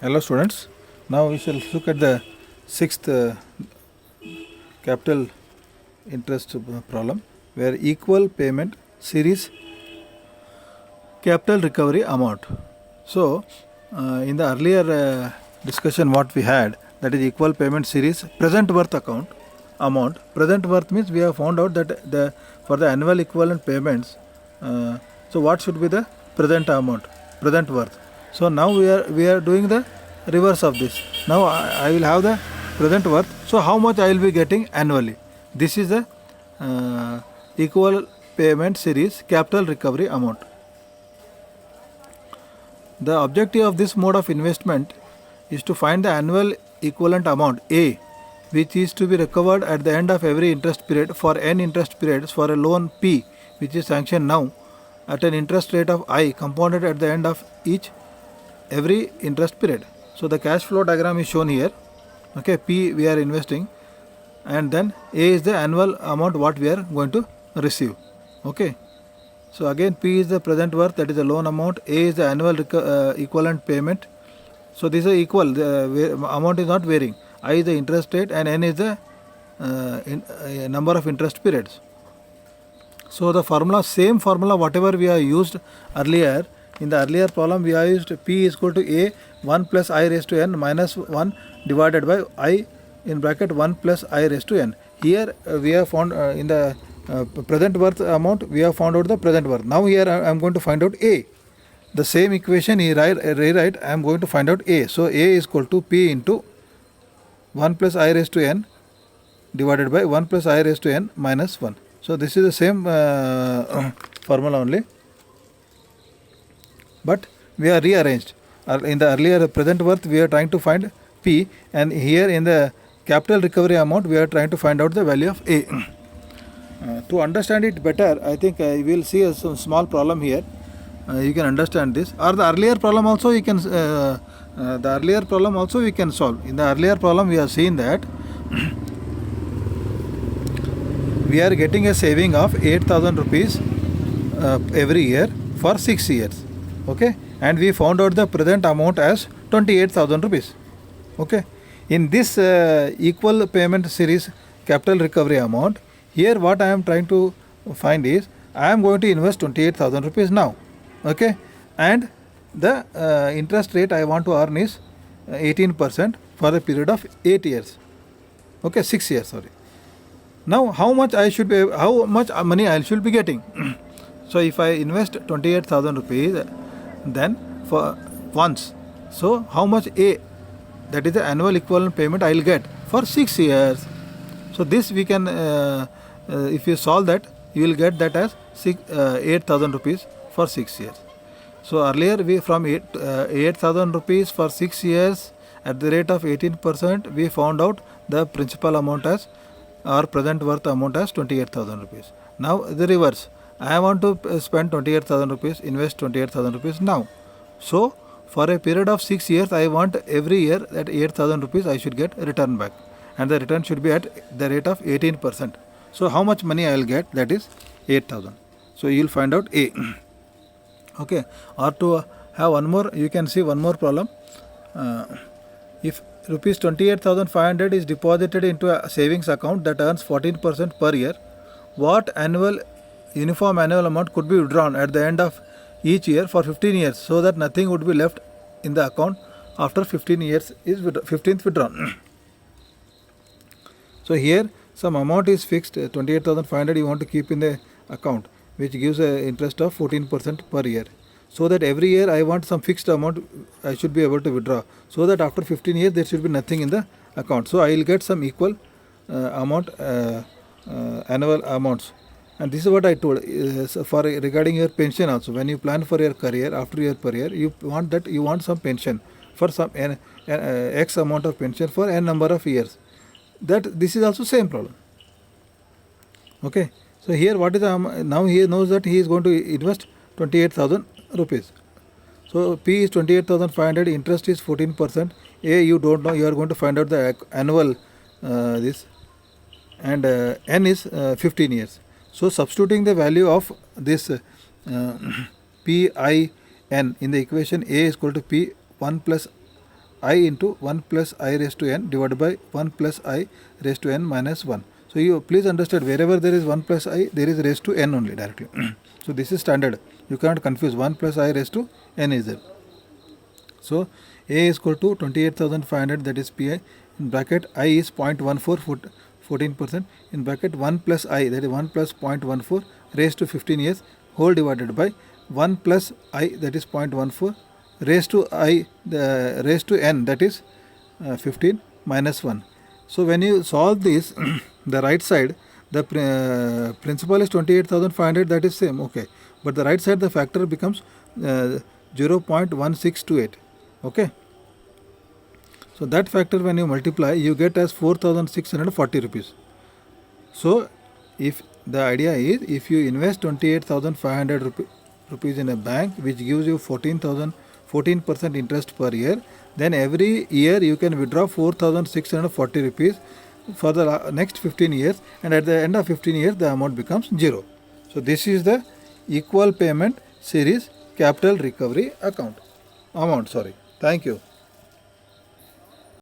Hello students, now we shall look at the sixth capital interest problem where equal payment series capital recovery amount. So in the earlier discussion what we had, that is equal payment series present worth account amount. Present worth means we have found out that for the annual equivalent payments, so what should be the present amount, present worth. So now we are doing the reverse of this. Now I will have the present worth. So how much I will be getting annually. This is the equal payment series capital recovery amount. The objective of this mode of investment is to find the annual equivalent amount A, which is to be recovered at the end of every interest period for n interest periods for a loan P, which is sanctioned now at an interest rate of I compounded at the end of every interest period. So the cash flow diagram is shown here. Okay, P we are investing, and then A is the annual amount what we are going to receive. Okay, so again P is the present worth, that is the loan amount. A is the annual equivalent payment. So these are equal, the amount is not varying. I is the interest rate and N is the number of interest periods. So the formula, same formula whatever we have used earlier. In the earlier problem we have used P is equal to A 1 plus I raised to N minus 1 divided by I in bracket 1 plus I raised to N. Here we have found in the present worth amount we have found out the present worth. Now here I am going to find out A. The same equation he rewrite, I am going to find out A. So A is equal to P into 1 plus I raised to N divided by 1 plus I raised to N minus 1. So this is the same formula only, but we are rearranged. In the earlier present worth we are trying to find P, and here in the capital recovery amount we are trying to find out the value of A. To understand it better, I think we will see a small problem here. You can understand this, or the earlier problem also you can solve. In the earlier problem we have seen that we are getting a saving of 8,000 rupees every year for 6 years. Okay, and we found out the present amount as 28,000 rupees. Okay, in this equal payment series capital recovery amount, here what I am trying to find is I am going to invest 28,000 rupees now. Okay, and the interest rate I want to earn is 18% for a period of 8 years. Okay, 6 years, sorry. Now how much money I should be getting? So if I invest 28,000 rupees, then for once, so how much A, that is the annual equivalent payment I will get for 6 years. So this we can if you solve that, you will get that as 8,000 rupees for 6 years. So earlier we from 8,000 rupees for 6 years at the rate of 18%, we found out the principal amount as, or present worth amount as 28,000 rupees. Now the reverse, I want to spend 28,000 rupees, invest 28,000 rupees now. So for a period of 6 years, I want every year at 8,000 rupees I should get return back, and the return should be at the rate of 18%. So how much money I will get? That is 8,000. So you will find out A. Okay, or to have one more, you can see one more problem. If rupees 28,500 is deposited into a savings account that earns 14% per year, what uniform annual amount could be withdrawn at the end of each year for 15 years, so that nothing would be left in the account after 15 years is 15th withdrawn. So here some amount is fixed, 28,500 you want to keep in the account, which gives a interest of 14% per year, so that every year I want some fixed amount I should be able to withdraw, so that after 15 years there should be nothing in the account. So I will get some equal amount annual amounts. And this is what I told for regarding your pension also. When you plan for your career, after your career, you want some pension for some X amount of pension for n number of years. That this is also same problem. Okay, so here what is now he knows that he is going to invest 28,000 rupees. So P is 28,500, interest is 14%. A you don't know, you are going to find out the annual this, and N is 15 years. So substituting the value of this PIN in the equation, A is equal to P 1 plus I into 1 plus I raised to n divided by 1 plus I raised to n minus 1. So you please understand, wherever there is 1 plus I, there is raised to n only directly. So this is standard. You cannot confuse 1 plus I raised to n is there. So A is equal to 28,500, that is Pi. In bracket I is 0.14 14%, in bracket 1 plus I, that is 1 plus 0.14 raised to 15 years whole divided by 1 plus I, that is 0.14 raised to I, the raised to n, that is 15 minus 1. So when you solve this, the right side, the principal is 28,500, that is same, okay, but the right side the factor becomes 0.1628, okay. So that factor when you multiply, you get as 4,640 rupees. So if the idea is, if you invest 28,500 rupees in a bank which gives you 14% interest per year, then every year you can withdraw 4,640 rupees for the next 15 years, and at the end of 15 years the amount becomes 0. So this is the equal payment series capital recovery amount. Thank you.